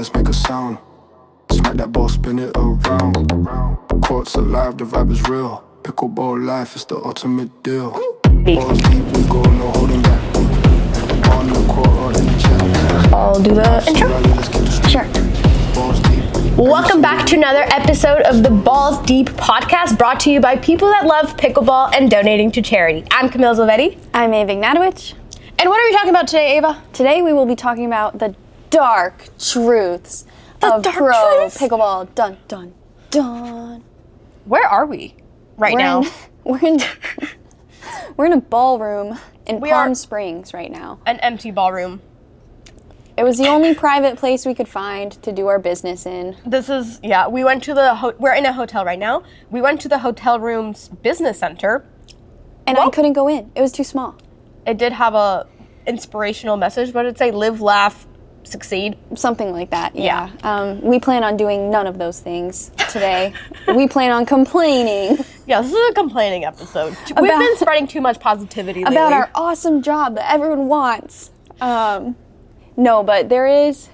let's make a sound. Smack that ball, spin it around. Courts alive, the vibe is real. Pickleball life is the ultimate deal. Balls deep, we go, no holding back. On the court or in the chat. I'll do the intro. Sure. Balls deep. Welcome back to another episode of the Balls Deep podcast, brought to you by people that love pickleball and donating to charity. I'm Camille Zilvetti. I'm Ava Ignatowicz. And what are we talking about today, Ava? Today we will be talking about the dark truths of pro pickleball. Dun, dun, dun. Where are we now? We're in a ballroom in Palm Springs right now. An empty ballroom. It was the only private place we could find to do our business in. We went to we're in a hotel right now. We went to the hotel room's business center. And I couldn't go in. It was too small. It did have a inspirational message, but it'd say live, laugh, succeed. Something like that, yeah. We plan on doing none of those things today. We plan on complaining. Yeah, this is a complaining episode. We've been spreading too much positivity lately. About our awesome job that everyone wants. No, but there is,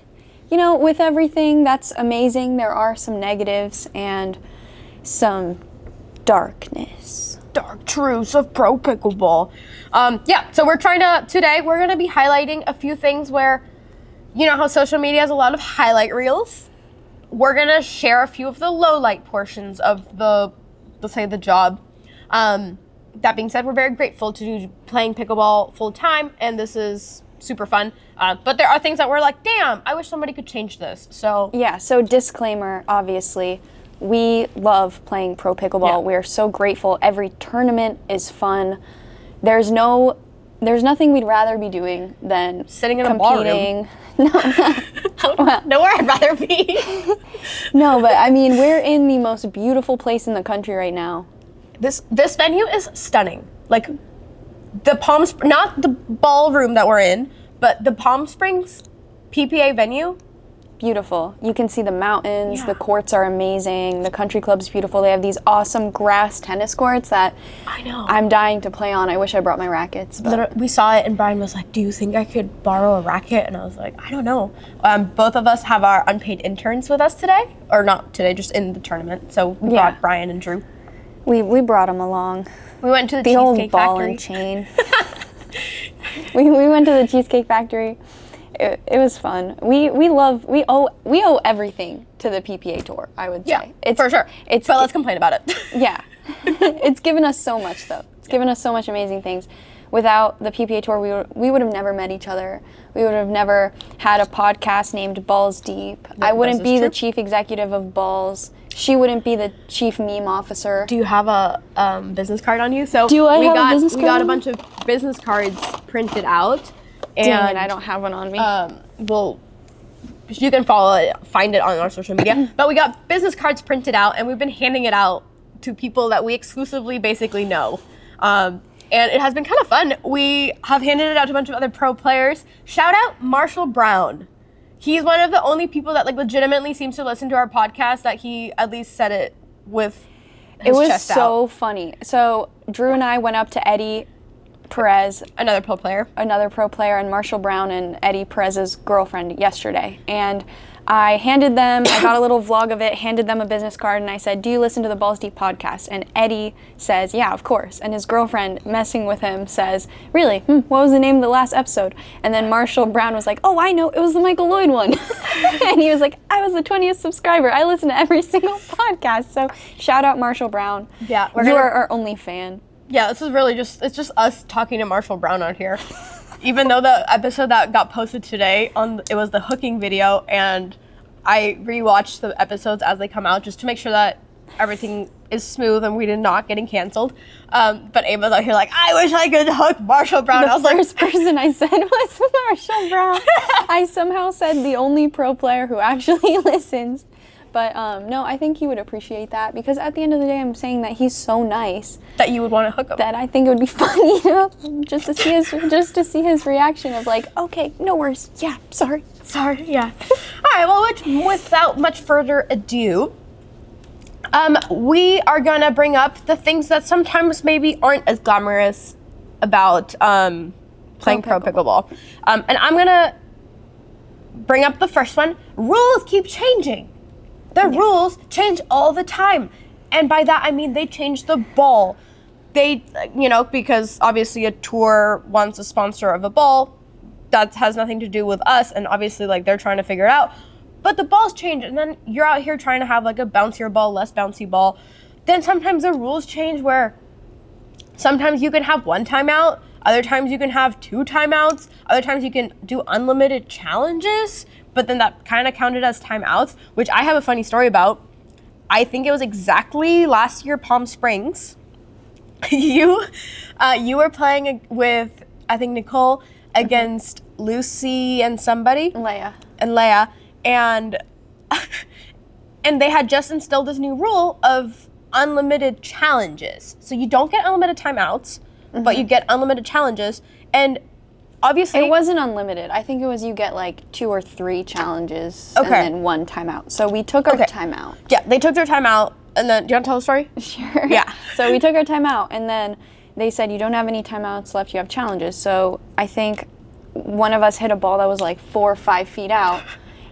with everything that's amazing, there are some negatives and some darkness. Dark truths of pro pickleball. So today we're going to be highlighting a few things where, you know how social media has a lot of highlight reels? We're going to share a few of the low light portions of the job. That being said, we're very grateful to be playing pickleball full time, and this is super fun. But there are things that we're like, damn, I wish somebody could change this. So disclaimer, obviously, we love playing pro pickleball. Yeah. We're so grateful. Every tournament is fun. There's nothing we'd rather be doing than sitting in competing. A ballroom. Nowhere I'd rather be. No, but I mean, we're in the most beautiful place in the country right now. This venue is stunning. Like not the ballroom that we're in, but the Palm Springs PPA venue. Beautiful. You can see the mountains. Yeah. The courts are amazing. The country club's beautiful. They have these awesome grass tennis courts that I'm dying to play on. I wish I brought my rackets. But we saw it and Brian was like, do you think I could borrow a racket? And I was like, I don't know. Both of us have our unpaid interns with us today. Or not today, just in the tournament. So we brought Brian and Drew. We brought them along. We went to the Cheesecake old ball Factory. And chain. we went to the Cheesecake Factory. It was fun. We owe everything to the PPA tour, I would say. Yeah, for sure. But let's complain about it. Yeah. It's given us so much, though. It's given us so much amazing things. Without the PPA tour, we would have never met each other. We would have never had a podcast named Balls Deep. Yeah, I wouldn't be the chief executive of Balls. She wouldn't be the chief meme officer. Do you have a business card on you? So Do I have a business card? We got a bunch of business cards printed out. And I don't have one on me. You can find it on our social media. But we got business cards printed out, and we've been handing it out to people that we exclusively basically know. And it has been kind of fun. We have handed it out to a bunch of other pro players. Shout out Marshall Brown. He's one of the only people that legitimately seems to listen to our podcast that he at least said it with his chest out. It was so funny. So Drew and I went up to Eddie Perez, another pro player, and Marshall Brown and Eddie Perez's girlfriend yesterday. And I got a little vlog of it, handed them a business card, and I said, do you listen to the Balls Deep podcast? And Eddie says, yeah, of course. And his girlfriend, messing with him, says, really? What was the name of the last episode? And then Marshall Brown was like, oh, I know, it was the Michael Lloyd one. And he was like, I was the 20th subscriber. I listen to every single podcast. So shout out Marshall Brown. Yeah, you are our only fan. Yeah, this is really it's just us talking to Marshall Brown out here. Even though the episode that got posted today, it was the hooking video, and I rewatched the episodes as they come out just to make sure that everything is smooth and we did not getting canceled. But Ava's out here like, I wish I could hook Marshall Brown. The first person I said was Marshall Brown. I somehow said the only pro player who actually listens. But no, I think he would appreciate that, because at the end of the day, I'm saying that he's so nice that you would want to hook him. That I think it would be funny, just to see his reaction of like, okay, no worries, yeah, sorry, yeah. All right, well, without much further ado, we are gonna bring up the things that sometimes maybe aren't as glamorous about playing pro pickleball, and I'm gonna bring up the first one. Rules keep changing. The rules change all the time. And by that, I mean they change the ball. They, because obviously a tour wants a sponsor of a ball. That has nothing to do with us. And obviously, they're trying to figure it out. But the balls change. And then you're out here trying to have, a bouncier ball, less bouncy ball. Then sometimes the rules change where sometimes you can have 1 timeout. Other times you can have 2 timeouts. Other times you can do unlimited challenges. But then that kind of counted as timeouts, which I have a funny story about. I think it was exactly last year, Palm Springs. You were playing with, I think, Nicole against Lucy and somebody. Leia. And they had just instilled this new rule of unlimited challenges. So you don't get unlimited timeouts, but you get unlimited challenges. And obviously... It wasn't unlimited. I think it was you get 2 or 3 challenges and then 1 timeout. So we took our timeout. Yeah, they took their timeout. And then, do you want to tell the story? Sure. Yeah. So we took our timeout, and then they said, you don't have any timeouts left, you have challenges. So I think one of us hit a ball that was 4 or 5 feet out,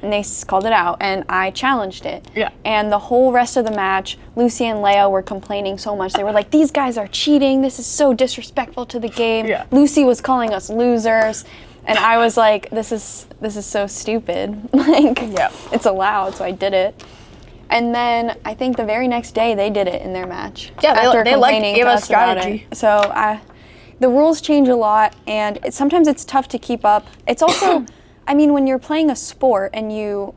and they called it out, and I challenged it. Yeah. And the whole rest of the match, Lucy and Leia were complaining so much. They were like, these guys are cheating. This is so disrespectful to the game. Yeah. Lucy was calling us losers. And I was like, this is so stupid. It's allowed, so I did it. And then I think the very next day they did it in their match. Yeah, they gave us strategy. So the rules change a lot, and sometimes it's tough to keep up. It's also, when you're playing a sport and you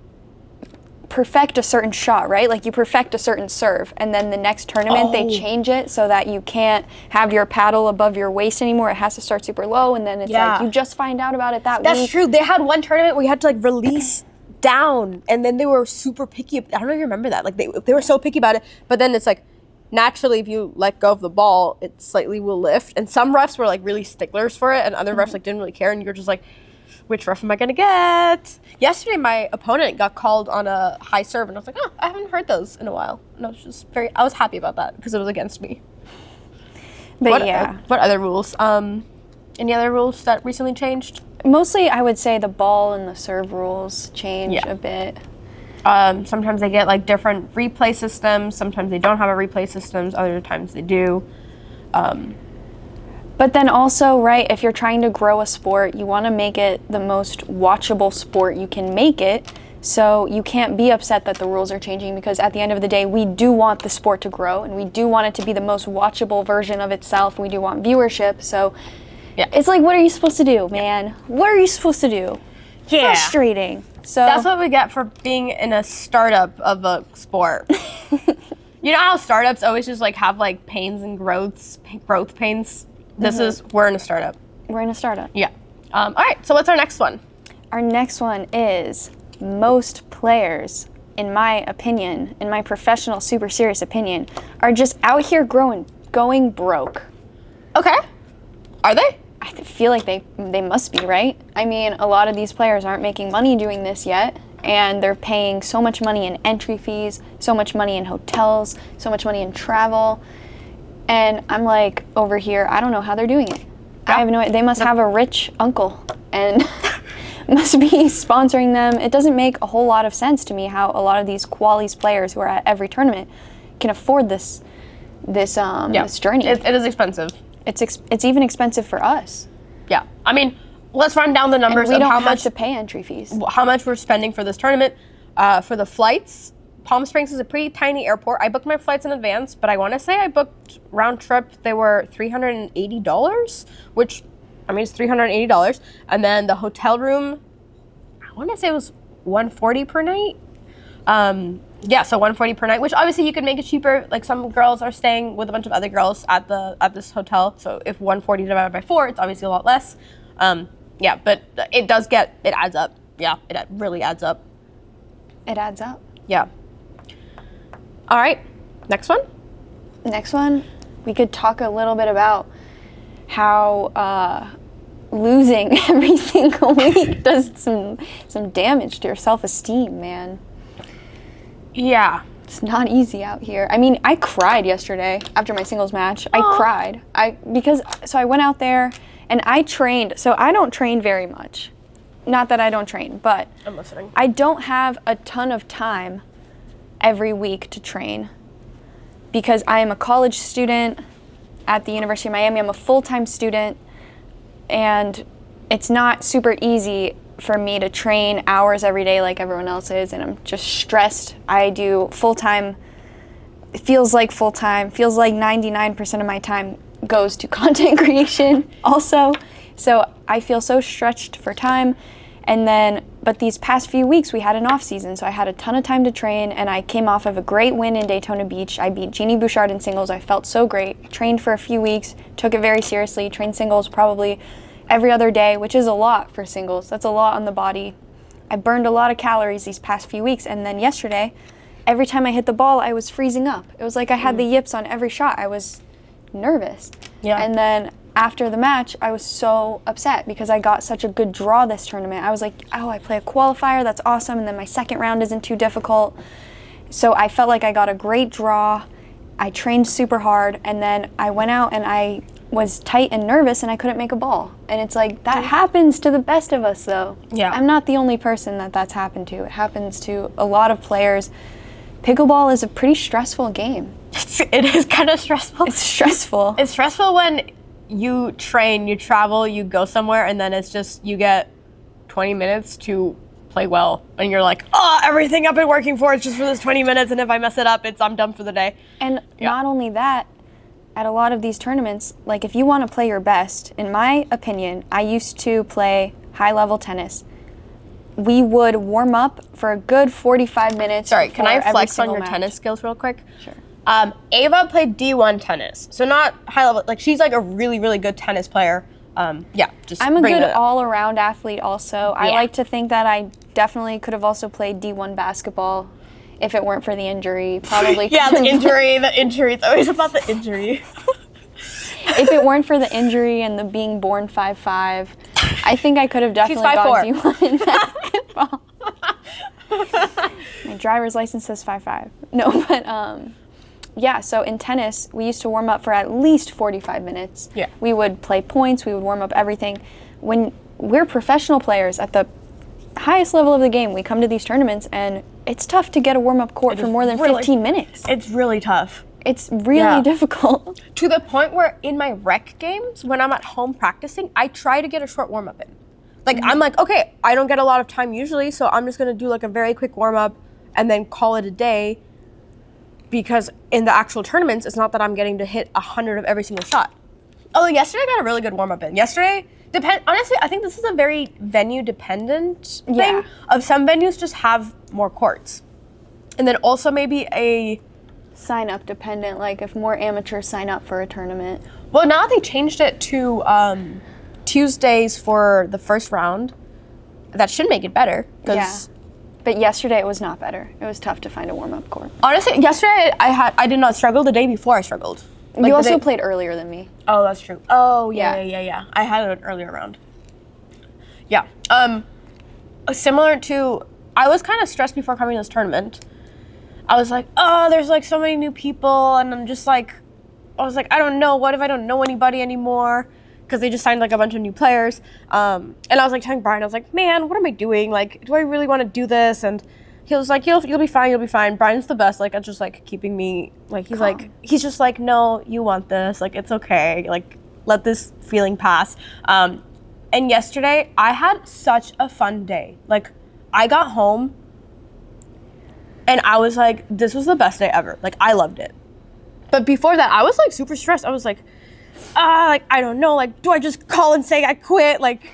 perfect a certain shot, right? You perfect a certain serve, and then the next tournament they change it so that you can't have your paddle above your waist anymore. It has to start super low, and then it's you just find out about it that week. That's true. They had one tournament where you had to release down, and then they were super picky. I don't know if you remember that. They were so picky about it, but then it's naturally if you let go of the ball, it slightly will lift. And some refs were really sticklers for it, and other refs didn't really care, and you're just which ref am I gonna get? Yesterday my opponent got called on a high serve, and I was like, oh, I haven't heard those in a while. And I was happy about that because it was against me. But what other rules? Any other rules that recently changed? Mostly, I would say the ball and the serve rules change a bit. Sometimes they get different replay systems. Sometimes they don't have a replay systems. Other times they do. But then also, right, if you're trying to grow a sport, you want to make it the most watchable sport you can make it. So you can't be upset that the rules are changing, because at the end of the day, we do want the sport to grow, and we do want it to be the most watchable version of itself. We do want viewership. So it's what are you supposed to do, man? What are you supposed to do? Yeah. Frustrating. So that's what we get for being in a startup of a sport. You know how startups always just have pains and growth pains? We're in a startup. We're in a startup. Yeah. All right, so what's our next one? Our next one is most players, in my opinion, in my professional, super serious opinion, are just out here going broke. Okay. Are they? I feel like they must be, right? A lot of these players aren't making money doing this yet, and they're paying so much money in entry fees, so much money in hotels, so much money in travel. And I'm over here, I don't know how they're doing it. I have no idea. They must have a rich uncle and must be sponsoring them. It doesn't make a whole lot of sense to me how a lot of these Qualies players who are at every tournament can afford this journey. It is expensive. It's even expensive for us. Yeah. Let's run down the numbers of how much much to pay entry fees. How much we're spending for this tournament. For the flights, Palm Springs is a pretty tiny airport. I booked my flights in advance, but I want to say I booked round trip. They were $380, which is $380. And then the hotel room, I want to say it was $140 per night. So $140 per night, which obviously you could make it cheaper. Some girls are staying with a bunch of other girls at this hotel. So if 140 divided by 4, it's obviously a lot less. But it adds up. Yeah, it really adds up. It adds up. Yeah. All right, next one. Next one, we could talk a little bit about how losing every single week does some damage to your self-esteem, man. Yeah. It's not easy out here. I cried yesterday after my singles match. I cried. I went out there and I trained. So I don't train very much. not that I don't train, but I'm listening. I don't have a ton of time every week to train because I am a college student at the University of Miami. I'm a full-time student, and it's not super easy for me to train hours every day like everyone else is, and I'm just stressed. I do full-time. It feels like full-time, feels like 99% of my time goes to content creation also. So I feel so stretched for time. And then, but these past few weeks we had an off season, so I had a ton of time to train, and I came off of a great win in Daytona Beach. I beat Jeannie Bouchard in singles. I felt so great. Trained for a few weeks, took it very seriously, trained singles probably every other day, which is a lot for singles. That's a lot on the body. I burned a lot of calories these past few weeks, and then yesterday, every time I hit the ball, I was freezing up. It was like I had the yips on every shot. I was nervous. Yeah. And then after the match, I was so upset because I got such a good draw this tournament. I was like, oh, I play a qualifier, that's awesome, and then my second round isn't too difficult. So I felt like I got a great draw. I trained super hard, and then I went out and I was tight and nervous and I couldn't make a ball. And it's like, that happens to the best of us though. Yeah. I'm not the only person that's happened to. It happens to a lot of players. Pickleball is a pretty stressful game. It is kind of stressful. It's stressful. It's stressful when you train, you travel, you go somewhere, and then it's just, you get 20 minutes to play well. And you're like, oh, everything I've been working for is just for this 20 minutes, and if I mess it up, I'm done for the day. And not only that, at a lot of these tournaments, like if you want to play your best, in my opinion, I used to play high-level tennis. We would warm up for a good 45 minutes. Sorry, can I before every flex on single your match. tennis skills real quick? Sure. Ava played D1 tennis, so not high level. Like, she's like a really, really good tennis player. Just I'm a bringing good it up. all-around athlete also. I Yeah. like to think that I definitely could have also played D1 basketball if it weren't for the injury. Probably Yeah, could the have- injury. It's always about the injury. If it weren't for the injury and the being born 5'5", I think I could have definitely gone 5'4". D1 in basketball. My driver's license says 5'5". No, but yeah, so in tennis, we used to warm up for at least 45 minutes. Yeah. We would play points, we would warm up everything. When we're professional players at the highest level of the game, we come to these tournaments and it's tough to get a warm-up court for more than 15 minutes. It's really tough. It's really difficult. To the point where in my rec games, when I'm at home practicing, I try to get a short warm-up in. Like, I'm like, okay, I don't get a lot of time usually, so I'm just gonna do like a very quick warm-up and then call it a day, because in the actual tournaments, it's not that I'm getting to hit 100 of every single shot. Oh, yesterday I got a really good warm-up in. Yesterday, honestly, I think this is a very venue-dependent thing. Yeah. Of some venues just have more courts. And then also maybe a... Sign up dependent, like if more amateurs sign up for a tournament. Well, now they changed it to Tuesdays for the first round. That should make it better. Yeah. But yesterday it was not better. It was tough to find a warm-up court. Honestly, yesterday I did not struggle. The day before I struggled. Like, You also played earlier than me. Oh, that's true. Oh, yeah. Yeah. I had an earlier round. Yeah. Similar to, I was kind of stressed before coming to this tournament. I was like, oh, there's like so many new people, and I'm just like, I was like, I don't know. What if I don't know anybody anymore? Because they just signed like a bunch of new players. And I was like telling Brian, I was like, man, what am I doing? Like, do I really want to do this? And he was like, you'll be fine, you'll be fine. Brian's the best, like, at just like keeping me, like, he's calm. like, he's just like, no, you want this, like, it's okay, like, let this feeling pass. And yesterday, I had such a fun day. Like, I got home, and I was like, this was the best day ever. Like, I loved it. But before that, I was like super stressed. I was like, like, I don't know, like, do I just call and say I quit? Like,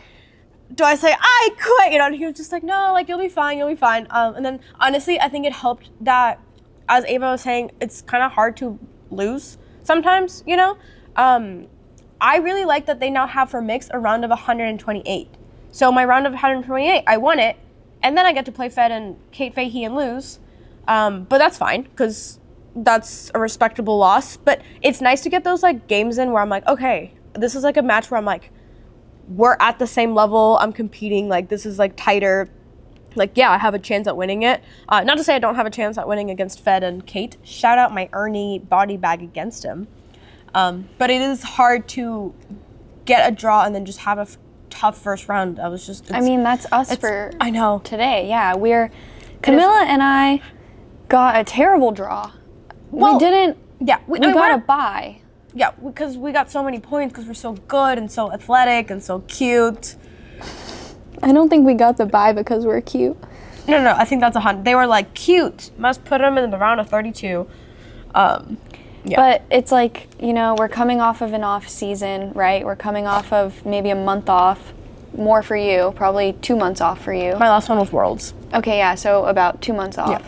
do I say I quit? You know, and he was just like, no, like, you'll be fine, you'll be fine. And then honestly, I think it helped that, as Ava was saying, it's kind of hard to lose sometimes, you know? I really like that they now have for mixed a round of 128. So my round of 128, I won it, and then I get to play Fed and Kate Fahey and lose. But that's fine, because that's a respectable loss. But it's nice to get those like games in where I'm like, okay, this is like a match where I'm like, we're at the same level, I'm competing, like this is like tighter. Like, yeah, I have a chance at winning it. Not to say I don't have a chance at winning against Fed and Kate. Shout out my Ernie body bag against him. But it is hard to get a draw and then just have a tough first round. I mean, that's us for I know. today. Yeah, Camilla and I got a terrible draw. Well, we didn't. Yeah, we got a bye. Yeah, because we got so many points because we're so good and so athletic and so cute. I don't think we got the bye because we're cute. No, I think that's 100. They were like, cute. Must put them in the round of 32. Yeah. But it's like, we're coming off of an off season, right? We're coming off of maybe a month off. More for you, probably 2 months off for you. My last one was Worlds. Okay, yeah, so about 2 months off.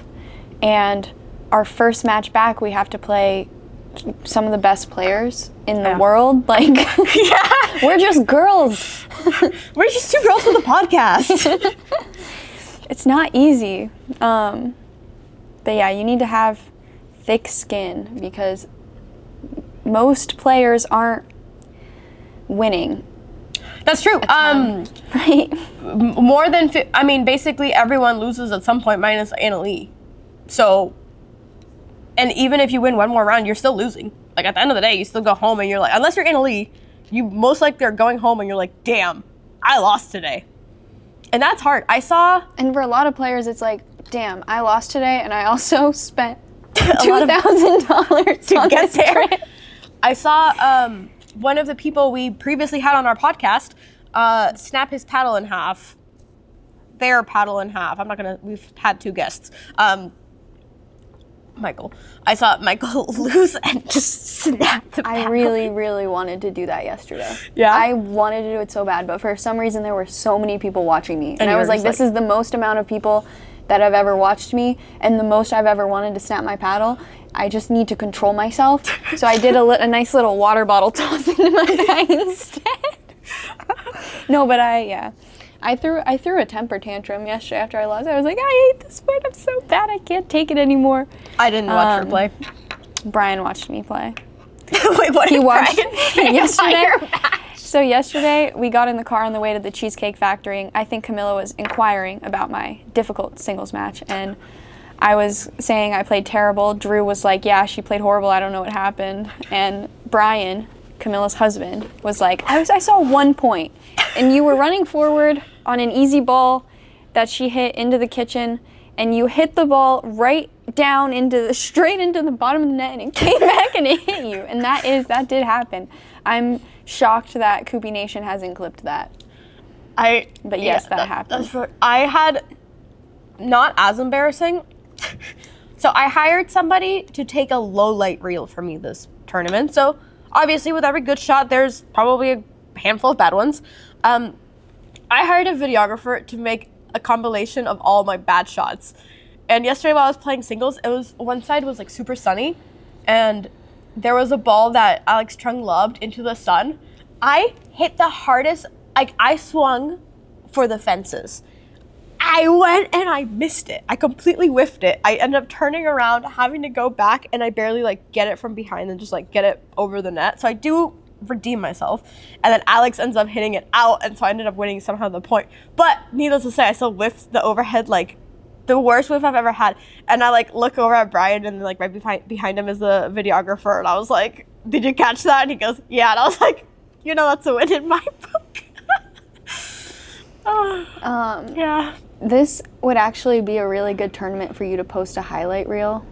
Yeah. And our first match back, we have to play some of the best players in the world. Like, we're just girls. We're just two girls with a podcast. It's not easy. But yeah, you need to have thick skin because most players aren't winning. That's true. Right. More than, basically everyone loses at some point minus Annalie. So, and even if you win one more round, you're still losing. Like at the end of the day, you still go home and you're like, unless you're Annalie, you most likely are going home and you're like, damn, I lost today. And that's hard. And for a lot of players, it's like, damn, I lost today and I also spent $2,000 to get there. Trip. I saw one of the people we previously had on our podcast snap his paddle in half. Their paddle in half. We've had two guests. Michael. I saw Michael lose and just snap the paddle. I really, really wanted to do that yesterday. Yeah? I wanted to do it so bad, but for some reason there were so many people watching me. And I was like, this is the most amount of people that have ever watched me and the most I've ever wanted to snap my paddle. I just need to control myself. So I did a nice little water bottle toss into my bag instead. No, but I threw a temper tantrum yesterday after I lost. I was like, I hate this sport. I'm so bad. I can't take it anymore. I didn't watch her play. Brian watched me play. Wait, what? He watched Brian yesterday. So yesterday we got in the car on the way to the Cheesecake Factory. I think Camilla was inquiring about my difficult singles match, and I was saying I played terrible. Drew was like, yeah, she played horrible. I don't know what happened. And Brian, Camilla's husband, was like, I saw 1 point, and you were running forward on an easy ball that she hit into the kitchen, and you hit the ball right down straight into the bottom of the net, and it came back and it hit you. And that did happen. I'm shocked that Koopy Nation hasn't clipped that. But yes, that happened. I had not as embarrassing. So I hired somebody to take a low light reel for me this tournament. So obviously with every good shot, there's probably a handful of bad ones. I hired a videographer to make a compilation of all my bad shots. And yesterday while I was playing singles, one side was like super sunny, and there was a ball that Alex Chung lobbed into the sun. I hit the hardest, I swung for the fences. I went and I missed it. I completely whiffed it. I ended up turning around, having to go back, and I barely get it from behind and just get it over the net. So I do redeem myself. And then Alex ends up hitting it out, and so I ended up winning somehow the point. But needless to say, I still whiffed the overhead, the worst whiff I've ever had. And I look over at Brian, and right behind him is the videographer, and I was like, did you catch that? And he goes, yeah. And I was like, that's a win in my book. Yeah. This would actually be a really good tournament for you to post a highlight reel.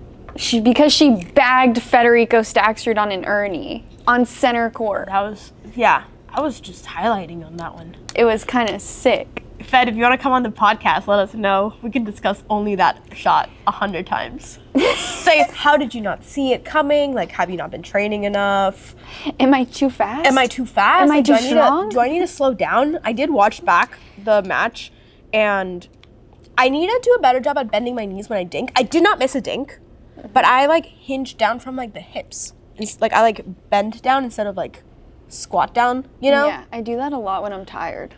Because she bagged Federico Staksrud on an Ernie on center court. I was just highlighting on that one. It was kind of sick. Fed, if you want to come on the podcast, let us know. We can discuss only that shot 100 times. Say, how did you not see it coming? Have you not been training enough? Am I too fast? Am I too fast? Am I too strong? Do I need to slow down? I did watch back the match, and I need to do a better job at bending my knees when I dink. I did not miss a dink, but I hinge down from the hips. It's I bend down instead of squat down, Yeah, I do that a lot when I'm tired.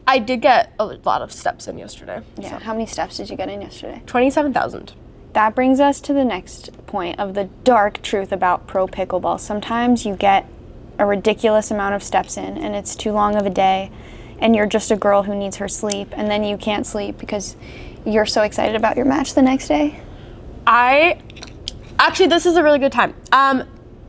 I did get a lot of steps in yesterday. Yeah, so. How many steps did you get in yesterday? 27,000. That brings us to the next point of the dark truth about pro pickleball. Sometimes you get a ridiculous amount of steps in, and it's too long of a day, and you're just a girl who needs her sleep, and then you can't sleep because you're so excited about your match the next day. Actually, this is a really good time.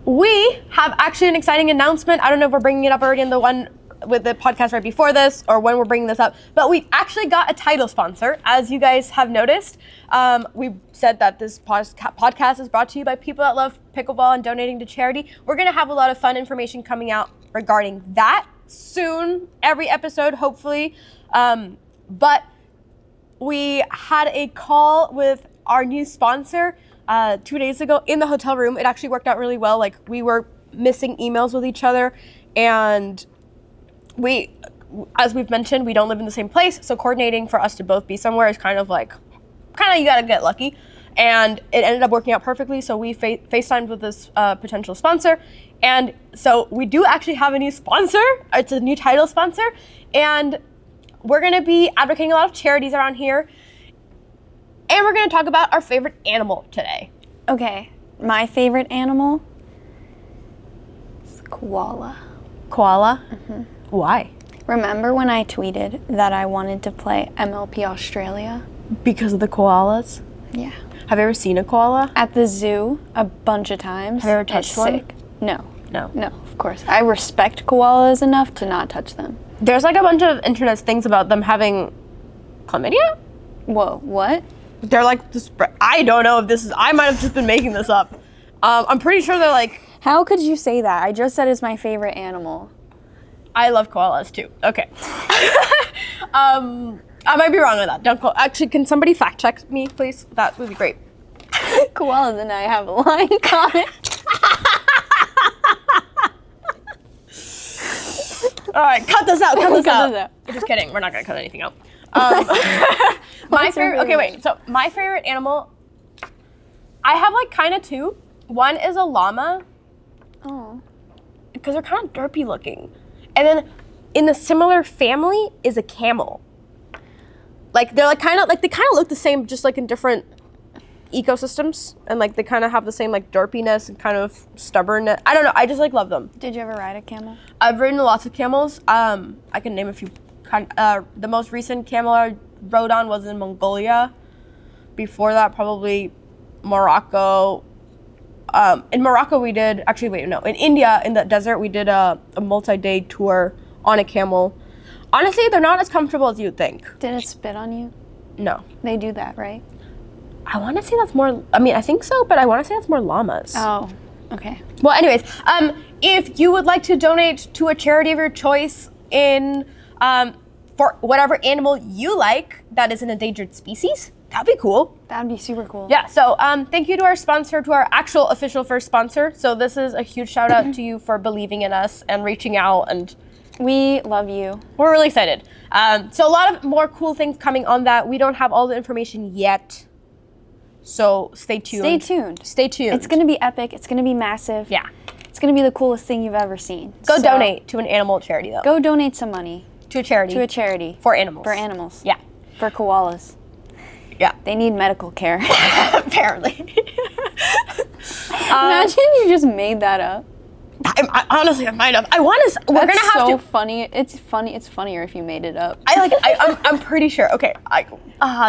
We have actually an exciting announcement. I don't know if we're bringing it up already in the one with the podcast right before this or when we're bringing this up, but we actually got a title sponsor, as you guys have noticed. We said that this podcast is brought to you by people that love pickleball and donating to charity. We're going to have a lot of fun information coming out regarding that soon, every episode, hopefully. But we had a call with our new sponsor 2 days ago in the hotel room. It actually worked out really well. Like, we were missing emails with each other, and we, as we've mentioned, we don't live in the same place, so coordinating for us to both be somewhere is kind of you gotta get lucky. And it ended up working out perfectly, so we FaceTimed with this potential sponsor. And so we do actually have a new sponsor. It's a new title sponsor, and we're gonna be advocating a lot of charities around here. And we're gonna talk about our favorite animal today. Okay, my favorite animal is koala. Koala? Mm-hmm. Why? Remember when I tweeted that I wanted to play MLP Australia? Because of the koalas? Yeah. Have you ever seen a koala? At the zoo a bunch of times. Have you ever touched one? Sick. No. No. No, of course. I respect koalas enough to not touch them. There's like a bunch of internet things about them having chlamydia? Whoa, what? They're like, I don't know if this is, I might have just been making this up. I'm pretty sure they're like, How could you say that? I just said it's my favorite animal. I love koalas too. Okay. I might be wrong on that. Actually, can somebody fact check me, please? That would be great. Koalas and I have a line comment. All right, cut this out. Cut this out. this out. Just kidding. We're not gonna cut anything out. My favorite. Okay, wait. So my favorite animal, I have like kind of two. One is a llama. Oh. Because they're kind of derpy looking, and then in the similar family is a camel. Like they're like kind of look the same, just like in different ecosystems, and like they kind of have the same like derpiness and kind of stubbornness. I don't know. I just like love them. Did you ever ride a camel? I've ridden lots of camels. I can name a few. The most recent camel I rode on was in Mongolia. Before that, probably Morocco. In Morocco, we did in India, in the desert, we did a multi-day tour on a camel. Honestly, they're not as comfortable as you'd think. Did it spit on you? No. They do that, right? I want to say that's more, I think so, but I want to say that's more llamas. Oh, okay. Well, anyways, if you would like to donate to a charity of your choice for whatever animal you like that is an endangered species, that'd be cool. That'd be super cool. Yeah, so thank you to our sponsor, to our actual official first sponsor. So this is a huge shout out to you for believing in us and reaching out, and we love you. We're really excited. So a lot of more cool things coming on that. We don't have all the information yet, so stay tuned. Stay tuned. Stay tuned. It's gonna be epic. It's gonna be massive. Yeah. It's gonna be the coolest thing you've ever seen. Go donate to an animal charity though. Go donate some money. To a charity. To a charity. For animals. For animals. Yeah. For koalas. Yeah. They need medical care. Apparently. Imagine you just made that up. Honestly, I might have. We're gonna have to. Funny. It's funny. It's funnier if you made it up. I'm pretty sure. Okay.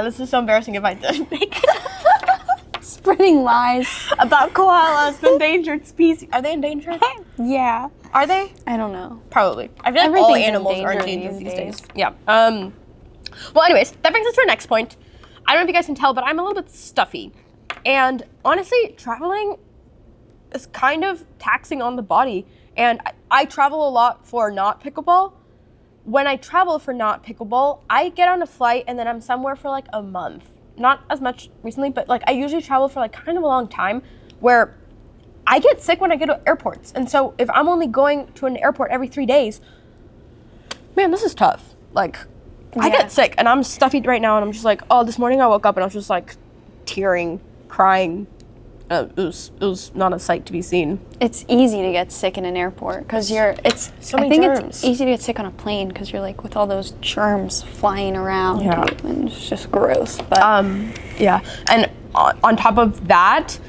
This is so embarrassing if I did make it up. Spreading lies about koalas, endangered species. Are they endangered? Yeah. Are they? I don't know. Probably. I feel like all animals are endangered these days. Yeah. Well, anyways, that brings us to our next point. I don't know if you guys can tell, but I'm a little bit stuffy. And honestly, traveling is kind of taxing on the body. And I travel a lot for not pickleball. When I travel for not pickleball, I get on a flight and then I'm somewhere for like a month. Not as much recently, but like I usually travel for like kind of a long time where I get sick when I go to airports. And so if I'm only going to an airport every 3 days, man, this is tough. Like, I get sick and I'm stuffy right now and I'm just like, oh, this morning I woke up and I was just like tearing, crying. It was not a sight to be seen. It's easy to get sick in an airport because it's easy to get sick on a plane because you're like with all those germs flying around. Yeah. And it's just gross. But yeah. And on top of that,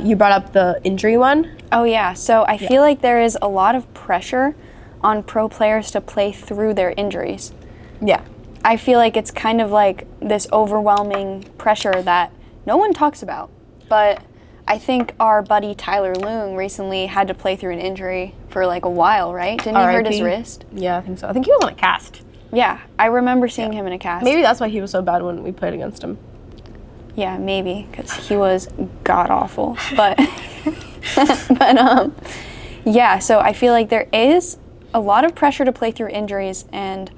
you brought up the injury one. Oh yeah. So I feel like there is a lot of pressure on pro players to play through their injuries. Yeah. I feel like it's kind of like this overwhelming pressure that no one talks about. But I think our buddy Tyler Loong recently had to play through an injury for like a while, right? Didn't he hurt his wrist? Yeah, I think so. I think he was on a cast. Yeah, I remember seeing him in a cast. Maybe that's why he was so bad when we played against him. Yeah, maybe, because he was god-awful. But, yeah, so I feel like there is a lot of pressure to play through injuries, and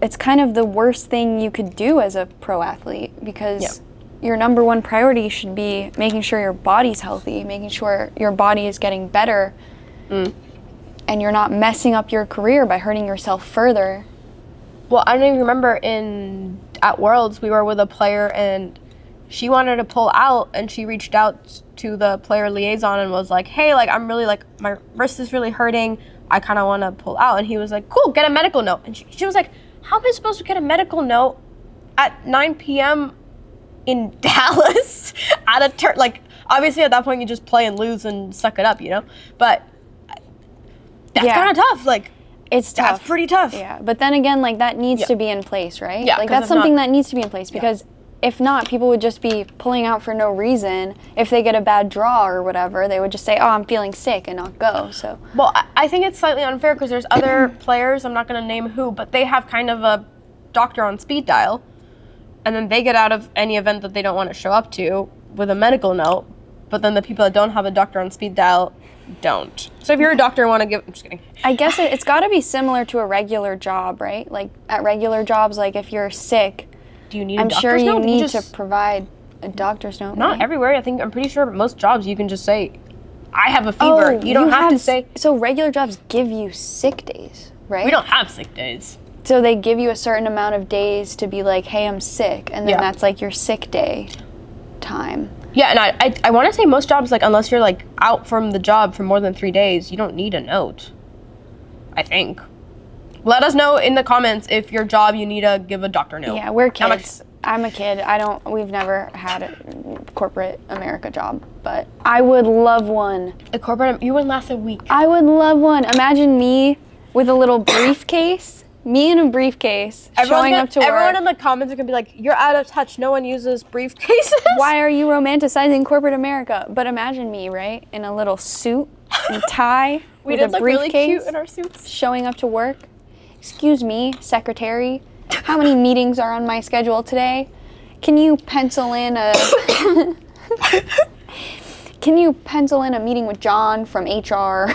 it's kind of the worst thing you could do as a pro athlete, because your number one priority should be making sure your body's healthy, making sure your body is getting better, and you're not messing up your career by hurting yourself further. Well, I don't even remember at Worlds, we were with a player and she wanted to pull out, and she reached out to the player liaison and was like, hey, like, I'm really, like, my wrist is really hurting. I kind of want to pull out. And he was like, cool, get a medical note. And she was like, how am I supposed to get a medical note at 9 p.m. in Dallas at a like, obviously at that point you just play and lose and suck it up, you know? But that's kind of tough. Like, it's tough. That's pretty tough. Yeah, but then again, like, that needs to be in place, right? Yeah, like, that's something that needs to be in place, because if not, people would just be pulling out for no reason. If they get a bad draw or whatever, they would just say, oh, I'm feeling sick, and not go. So, well, I think it's slightly unfair because there's other players, I'm not going to name who, but they have kind of a doctor on speed dial, and then they get out of any event that they don't want to show up to with a medical note, but then the people that don't have a doctor on speed dial don't. So if you're a doctor and want to give, I'm just kidding. I guess it's got to be similar to a regular job, right? Like, at regular jobs, like, if you're sick, do you need I'm a doctor's sure you note? need to provide a doctor's note. Not right? everywhere. I'm pretty sure most jobs you can just say, I have a fever. You don't have to say. So regular jobs give you sick days, right? We don't have sick days. So they give you a certain amount of days to be like, hey, I'm sick. And then that's like your sick day time. Yeah, and I want to say most jobs, like, unless you're, like, out from the job for more than 3 days, you don't need a note, I think. Let us know in the comments if your job you need to give a doctor note. Yeah, we're kids. I'm a kid. We've never had a corporate America job, but I would love one. A corporate, you wouldn't last a week. I would love one. Imagine me with a little briefcase. Me in a briefcase, showing up to work. Everyone in the comments are going to be like, you're out of touch. No one uses briefcases. Why are you romanticizing corporate America? But imagine me, right, in a little suit and tie We with did a look briefcase, really cute in our suits. showing up to work. Excuse me, secretary, how many meetings are on my schedule today? Can you pencil in a meeting with John from HR?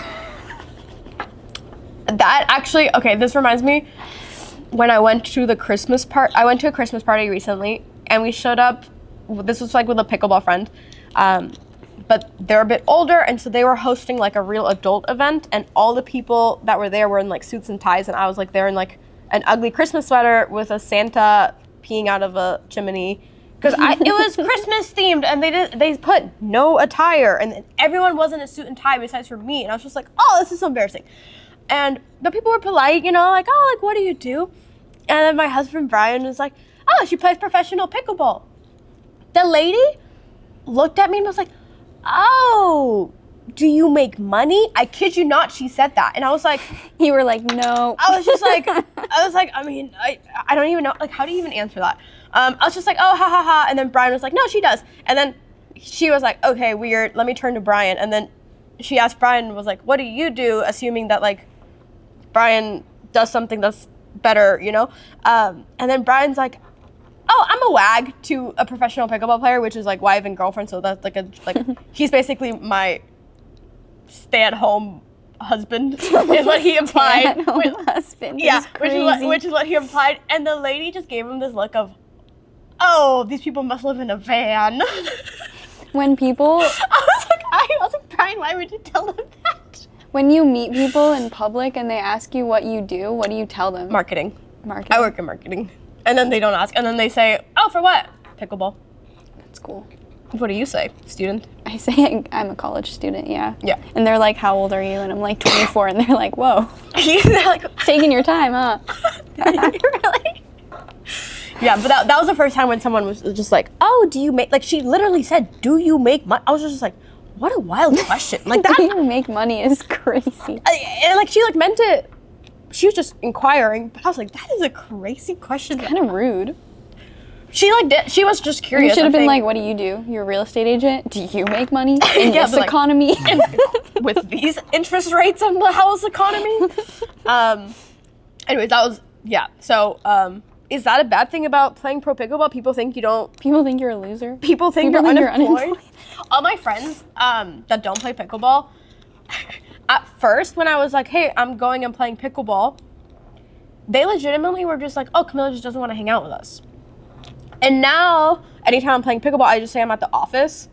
That actually, okay, this reminds me, when I went to a Christmas party recently, and we showed up, this was like with a pickleball friend, but they're a bit older, and so they were hosting like a real adult event, and all the people that were there were in like suits and ties, and I was like there in like an ugly Christmas sweater with a Santa peeing out of a chimney, because it was Christmas themed, and they put no attire, and everyone was in a suit and tie besides for me, and I was just like, oh, this is so embarrassing. And the people were polite, you know, like, oh, like, what do you do? And then my husband, Brian, was like, oh, she plays professional pickleball. The lady looked at me and was like, oh, do you make money? I kid you not, she said that. And I was like... You were like, no. I was just like, I mean, I don't even know, like, how do you even answer that? I was just like, oh, ha, ha, ha. And then Brian was like, no, she does. And then she was like, okay, weird. Let me turn to Brian. And then she asked Brian, was like, what do you do? Assuming that, like, Brian does something that's better, you know? And then Brian's like, oh, I'm a WAG to a professional pickleball player, which is like wife and girlfriend, so that's like he's basically my stay-at-home husband, is what he implied. Stay-at-home husband. Yeah, which is what he implied. And the lady just gave him this look of, oh, these people must live in a van. When people... I was like, Brian, why would you tell them that? When you meet people in public and they ask you what you do, what do you tell them? Marketing. I work in marketing. And then they don't ask. And then they say, oh, for what? Pickleball. That's cool. What do you say, student? I say I'm a college student, yeah. Yeah. And they're like, how old are you? And I'm like, 24. And they're like, whoa. They're like, taking your time, huh? Really? Yeah, but that was the first time when someone was just like, oh, do you make... Like, she literally said, do you make money? I was just like... What a wild question. Like that. Do you make money is crazy. And like she like meant it. She was just inquiring, but I was like, that is a crazy question. Kind of rude. She like did. She was just You curious. should have I been think, like, what do you do? You're a real estate agent? Do you make money in Yeah, this but, like, economy? with these interest rates on the house economy. Anyways, that was So, is that a bad thing about playing pro pickleball? People think you don't. People think you're a loser. People think People you're think you're unemployed. All my friends that don't play pickleball. At first, when I was like, "Hey, I'm going and playing pickleball," they legitimately were just like, "Oh, Camilla just doesn't want to hang out with us." And now, anytime I'm playing pickleball, I just say I'm at the office.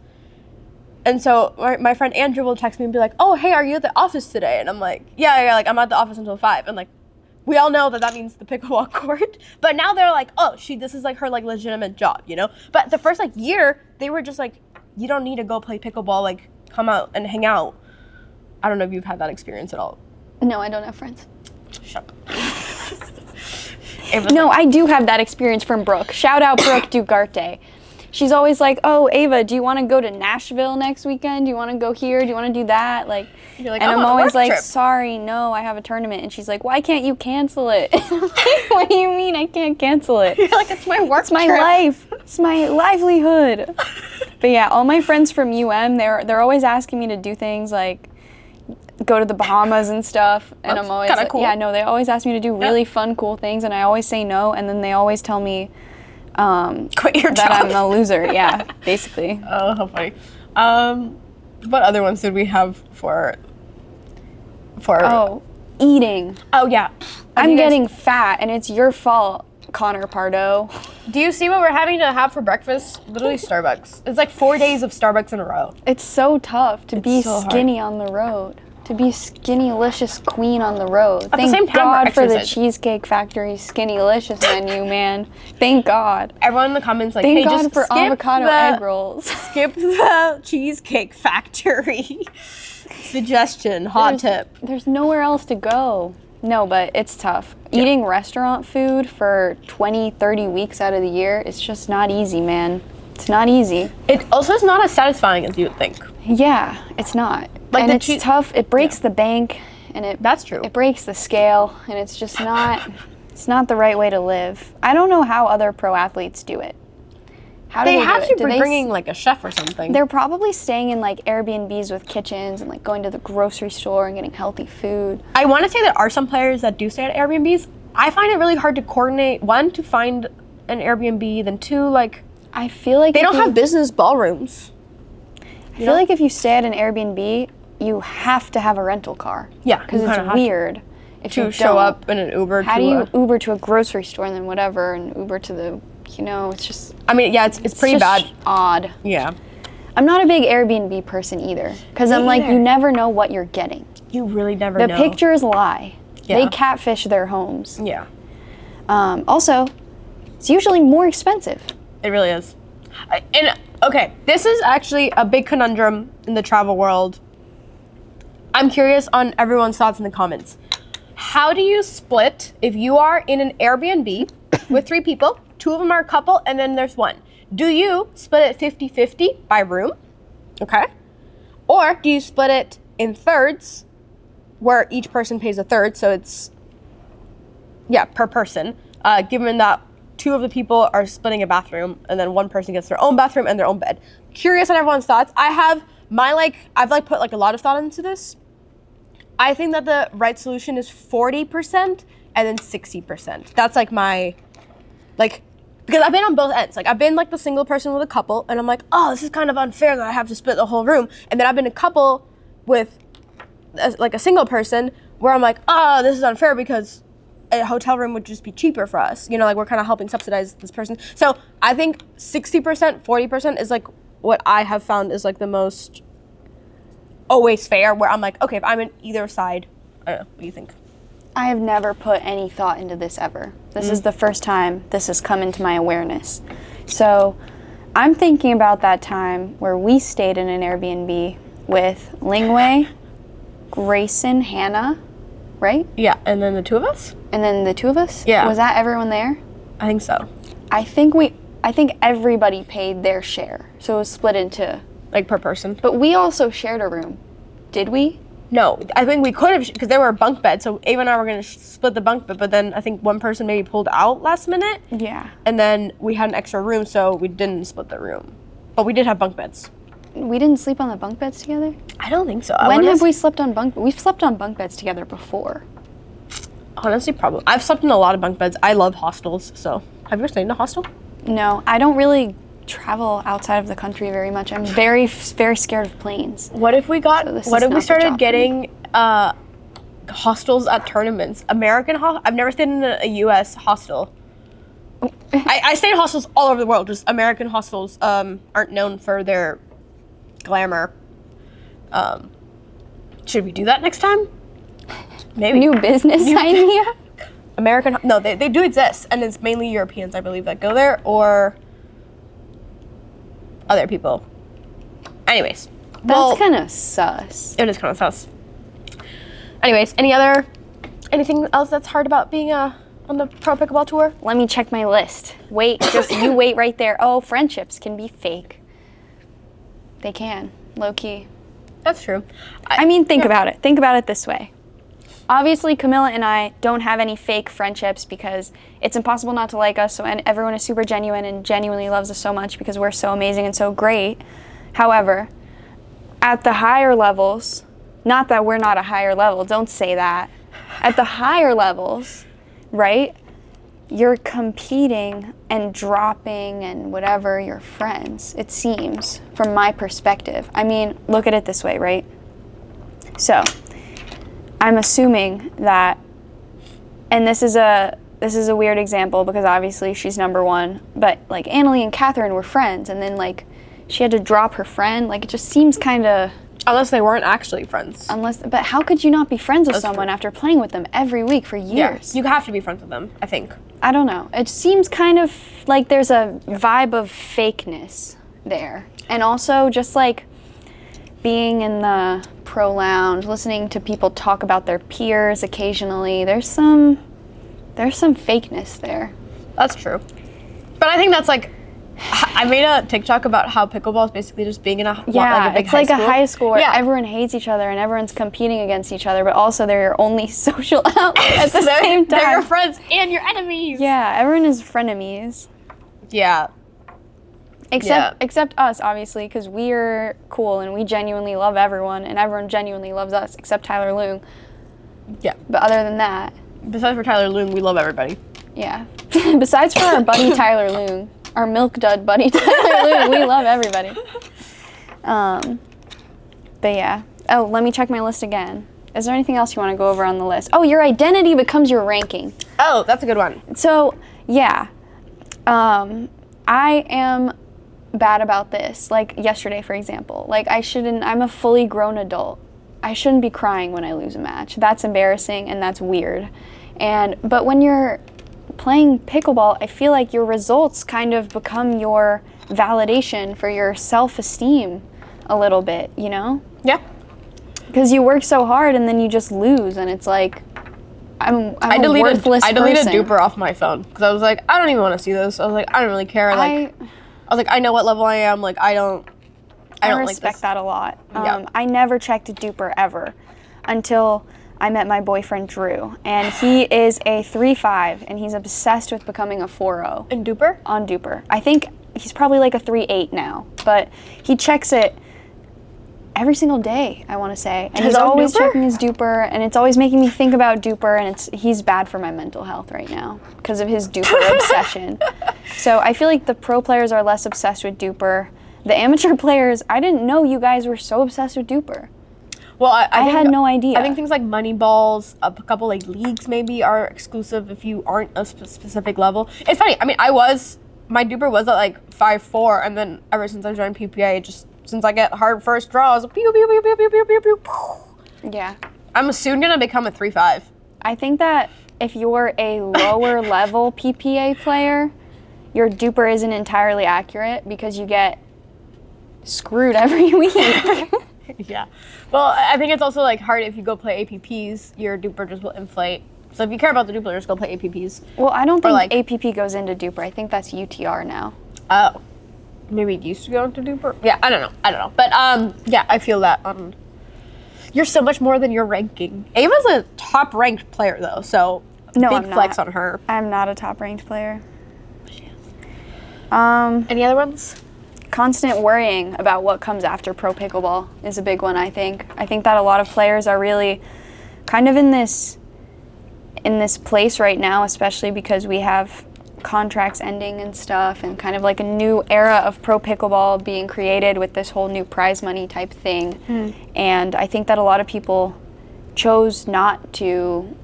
And so my friend Andrew will text me and be like, "Oh, hey, are you at the office today?" And I'm like, "Yeah, like I'm at the office until 5." And like, we all know that means the pickleball court. But now they're like, "Oh, this is like her like legitimate job, you know?" But the first like year, they were just like, "You don't need to go play pickleball. Like, come out and hang out." I don't know if you've had that experience at all. No, I don't have friends. Shut up. No, I do have that experience from Brooke. Shout out Brooke Dugarte. She's always like, "Oh, Ava, do you want to go to Nashville next weekend? Do you want to go here? Do you want to do that?" Like, You're like, and "I'm I'm on a always work like, trip." "Sorry, no, I have a tournament." And she's like, "Why can't you cancel it?" I'm like, what do you mean I can't cancel it? You're like, "It's my work It's my trip." life. It's my livelihood. But yeah, all my friends from UM, they're always asking me to do things like go to the Bahamas and stuff, and That's I'm always kinda like, cool. yeah, no, they always ask me to do really fun, cool things, and I always say no, and then they always tell me Quit your that job. I'm a loser. Yeah, basically. Oh, how funny. What other ones did we have for? Oh, eating. Oh yeah. I'm getting fat, and it's your fault, Connor Pardo. Do you see what we're having to have for breakfast? Literally Starbucks. It's like 4 days of Starbucks in a row. It's so tough to be so hard. skinny on the road. To be Skinnylicious queen on the road. At the Thank same time, we're God for the exercising. Cheesecake Factory Skinnylicious menu, man. Thank God. Everyone in the comments like, Thank "Hey, God just for skip avocado the, egg rolls. skip the Cheesecake Factory." Suggestion, hot tip. There's nowhere else to go. No, but it's tough. Eating restaurant food for 20, 30 weeks out of the year, it's just not easy, man. It's not easy. It also is not as satisfying as you would think. Yeah, it's not. Like and the it's tough. It breaks Yeah. the bank, and That's true. it breaks the scale, and it's just not. It's not the right way to live. I don't know how other pro athletes do it. How do They they have do to it? Do be they bringing like a chef or something. They're probably staying in like Airbnbs with kitchens and like going to the grocery store and getting healthy food. I want to say there are some players that do stay at Airbnbs. I find it really hard to coordinate, one, to find an Airbnb, then two, like, I feel like they if don't you- have business ballrooms. I feel like if you stay at an Airbnb, you have to have a rental car. Yeah, because you kinda it's have to. weird if you To show don't. up in an Uber How to do you a, Uber to a grocery store and then whatever, and Uber to the, it's just I mean, yeah, it's pretty just bad. odd. Yeah. I'm not a big Airbnb person either, because I'm like, either. you never know what you're getting. You really never The know. pictures lie. Yeah. They catfish their homes. Yeah, Also, it's usually more expensive. it really is. Okay, this is actually a big conundrum in the travel world. I'm curious on everyone's thoughts in the comments. How do you split if you are in an Airbnb with 3 people, 2 of them are a couple, and then there's 1? Do you split it 50-50 by room? Okay. Or do you split it in thirds where each person pays a third, so it's, per person, given that 2 of the people are splitting a bathroom and then 1 person gets their own bathroom and their own bed. Curious on everyone's thoughts. I've put like a lot of thought into this. I think that the right solution is 40% and then 60%. That's like my, like, because I've been on both ends. Like, I've been like the single person with a couple, and I'm like, oh, this is kind of unfair that I have to split the whole room. And then I've been a couple with like a single person where I'm like, oh, this is unfair because a hotel room would just be cheaper for us. You know, like we're kind of helping subsidize this person. So I think 60%, 40% is like what I have found is like the most always fair, where I'm like, okay, if I'm in either side, I don't know, what do you think? I have never put any thought into this ever. This is the first time this has come into my awareness. So I'm thinking about that time where we stayed in an Airbnb with Lingwei, Grayson, Hannah, right? Yeah, and then the 2 of us? And then the 2 of us? Yeah. Was that everyone there? I think so. I think everybody paid their share. So it was split into, Like per person. but we also shared a room. Did we? No, I think we could have, because there were bunk beds, so Ava and I were going to split the bunk bed, but then I think one person maybe pulled out last minute. Yeah. And then we had an extra room, so we didn't split the room. But we did have bunk beds. We didn't sleep on the bunk beds together? I don't think so. When have we slept on bunk? We've slept on bunk beds together before. Honestly, probably. I've slept in a lot of bunk beds. I love hostels, so. Have you ever stayed in a hostel? No, I don't really travel outside of the country very much. I'm very, very scared of planes. What if we got, So what if not we the started job getting hostels at tournaments? I've never stayed in a U.S. hostel. I stay in hostels all over the world. Just American hostels aren't known for their glamour. Should we do that next time? Maybe. New business idea? No, they do exist, and it's mainly Europeans, I believe, that go there, or other people. Anyways. That's kind of sus. It is kind of sus. Anyways, anything else that's hard about being on the pro pickleball tour? Let me check my list. Wait, you wait right there. Oh, friendships can be fake. They can, low key. That's true. I mean, think about it. Think about it this way. Obviously, Camilla and I don't have any fake friendships because it's impossible not to like us, and everyone is super genuine and genuinely loves us so much because we're so amazing and so great. However, at the higher levels, not that we're not a higher level, don't say that. At the higher levels, right, you're competing and dropping and whatever your friends, it seems, from my perspective. I mean, look at it this way, right? So, I'm assuming that, and this is a weird example because obviously she's number one, but like Annalie and Catherine were friends, and then like she had to drop her friend. Like it just seems kind of. Unless they weren't actually friends. But how could you not be friends with someone after playing with them every week for years? Yeah, you have to be friends with them, I think. I don't know. It seems kind of like there's a vibe of fakeness there, and also just like being in the pro lounge, listening to people talk about their peers occasionally. There's some fakeness there. That's true. But I think that's like, I made a TikTok about how pickleball is basically just being in a big it's like a high school where yeah. everyone hates each other and everyone's competing against each other, but also they're your only social outlet at the same time. They're your friends and your enemies. Yeah, everyone is frenemies. Yeah. Except us, obviously, because we're cool and we genuinely love everyone, and everyone genuinely loves us, except Tyler Loong. Yeah. But other than that, besides for Tyler Loong, we love everybody. Yeah. Besides for our buddy Tyler Loong, our milk dud buddy Tyler Loong, we love everybody. But yeah. Oh, let me check my list again. Is there anything else you want to go over on the list? Oh, your identity becomes your ranking. Oh, that's a good one. So, yeah. I am bad about this. Like yesterday, for example. Like I'm a fully grown adult. I shouldn't be crying when I lose a match. That's embarrassing and that's weird. But when you're playing pickleball, I feel like your results kind of become your validation for your self-esteem a little bit, you know? Yeah. Because you work so hard and then you just lose, and it's like, I deleted Duper off my phone because I was like, I don't even want to see this. I was like, I don't really care. Like, I was like, I know what level I am. Like, I don't respect like this. that a lot. Yeah. I never checked Duper ever until I met my boyfriend Drew, and he is a 3.5, and he's obsessed with becoming a 4.0. In Duper? On Duper. I think he's probably like a 3.8 now, but he checks it every single day, I want to say. And he's always checking his Duper, and it's always making me think about Duper, and he's bad for my mental health right now because of his Duper obsession. So I feel like the pro players are less obsessed with Duper. The amateur players, I didn't know you guys were so obsessed with Duper. Well, I had no idea. I think things like money balls, a couple like leagues maybe are exclusive if you aren't a specific level. It's funny. I mean, my Duper was at like 5.4, and then ever since I joined PPA, since I get hard first draws, pew, pew, pew, pew, pew, pew, pew, pew. Yeah. I'm soon gonna become a 3.5. I think that if you're a lower level PPA player, your Duper isn't entirely accurate because you get screwed every week. Yeah. Well, I think it's also like hard if you go play APPs, your Duper just will inflate. So if you care about the Duper, just go play APPs. Well, I don't think APP goes into Duper. I think that's UTR now. Oh. Maybe it used to go into Duper? Yeah, I don't know. But yeah, I feel that on You're so much more than your ranking. Ava's a top-ranked player, though, so No, big I'm flex not. on her. I'm not a top-ranked player. Any other ones? Constant worrying about what comes after pro pickleball is a big one, I think. I think that a lot of players are really kind of in this place right now, especially because we have contracts ending and stuff, and kind of like a new era of pro pickleball being created with this whole new prize money type thing. And I think that a lot of people chose not to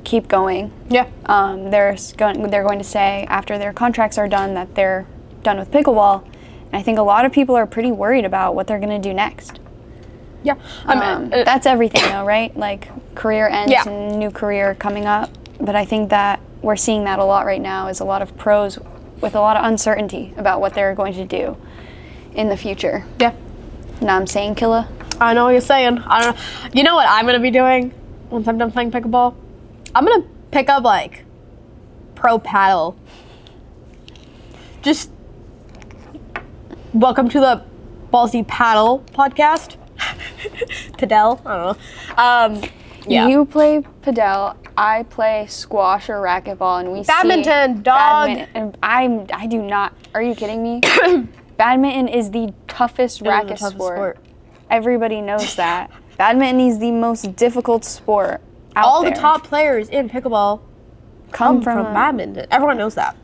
keep going. Yeah. They're going to say after their contracts are done that they're done with pickleball. And I think a lot of people are pretty worried about what they're going to do next. Yeah. That's everything though, right? Like career ends Yeah. and new career coming up. But I think that we're seeing that a lot right now is a lot of pros with a lot of uncertainty about what they're going to do in the future. Yeah. Now I'm saying, Killa. I know what you're saying. I don't know. You know what I'm going to be doing once I'm done playing pickleball? I'm going to pick up, like, pro paddle. Just welcome to the Ballsy Paddle podcast. Paddle? I don't know. Yeah. You play padel, I play squash or racquetball, and we Badminton, see dog. Badminton, and I do not. Are you kidding me? Badminton is the toughest racket sport. Everybody knows that. Badminton is the most difficult sport out All there. the top players in pickleball come from badminton. Everyone knows that.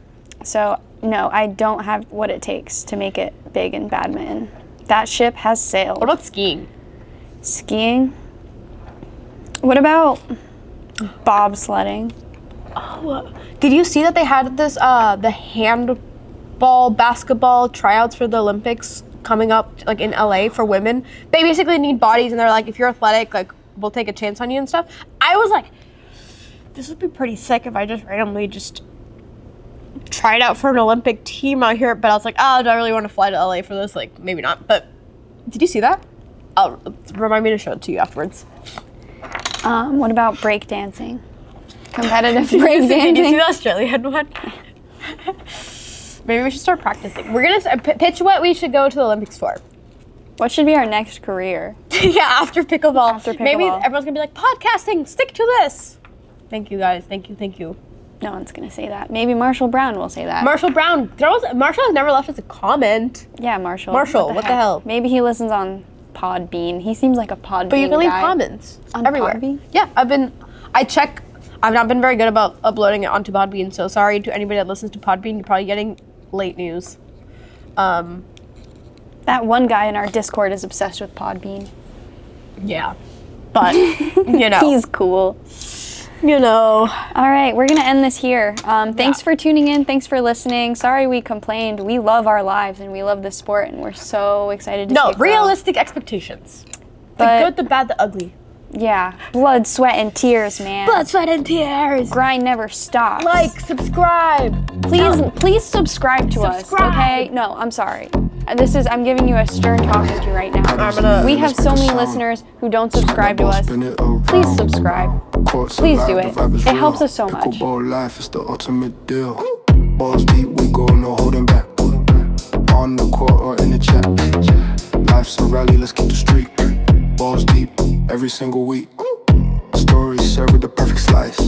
So, no, I don't have what it takes to make it big in badminton. That ship has sailed. What about skiing? Skiing? What about bobsledding? Oh, did you see that they had this the handball, basketball tryouts for the Olympics coming up like in LA for women? They basically need bodies, and they're like, if you're athletic, like we'll take a chance on you and stuff. I was like, this would be pretty sick if I just randomly just tried out for an Olympic team out here. But I was like, oh, do I really want to fly to LA for this? Like, maybe not. But did you see that? I'll remind me to show it to you afterwards. What about breakdancing? Competitive Did you see breakdancing? the Australian one? Maybe we should start practicing. We're gonna pitch what we should go to the Olympics for. What should be our next career? Yeah, after pickleball. After pickleball. Maybe everyone's gonna be like, podcasting, stick to this. Thank you guys. Thank you. No one's gonna say that. Maybe Marshall Brown will say that. Marshall Brown. Marshall has never left us a comment. Yeah, Marshall. What the heck? hell? Maybe he listens on Podbean. He seems like a Podbean But you can leave guy. comments On everywhere. Podbean? Yeah, I've not been very good about uploading it onto Podbean, so sorry to anybody that listens to Podbean. You're probably getting late news. That one guy in our Discord is obsessed with Podbean. Yeah. But, you know. He's cool. You know. All right, we're going to end this here. Thanks for tuning in. Thanks for listening. Sorry we complained. We love our lives and we love this sport, and we're so excited to see it grow. Realistic expectations. The But- good, the bad, the ugly. Yeah, blood, sweat, and tears, man. Blood, sweat, and tears. Grind never stops. Like, subscribe. Please subscribe to us, Subscribe. okay? No, I'm sorry. I'm giving you a stern talking to right I'm now. gonna- We have so many listeners who don't subscribe to us. Please subscribe. Please do it. It helps us so much. Pickleball life is the ultimate deal. Balls deep, we go, no holding back. On the court or in the chat. Life's a rally, let's keep the streak. Balls deep, every single week. Stories served with the perfect slice.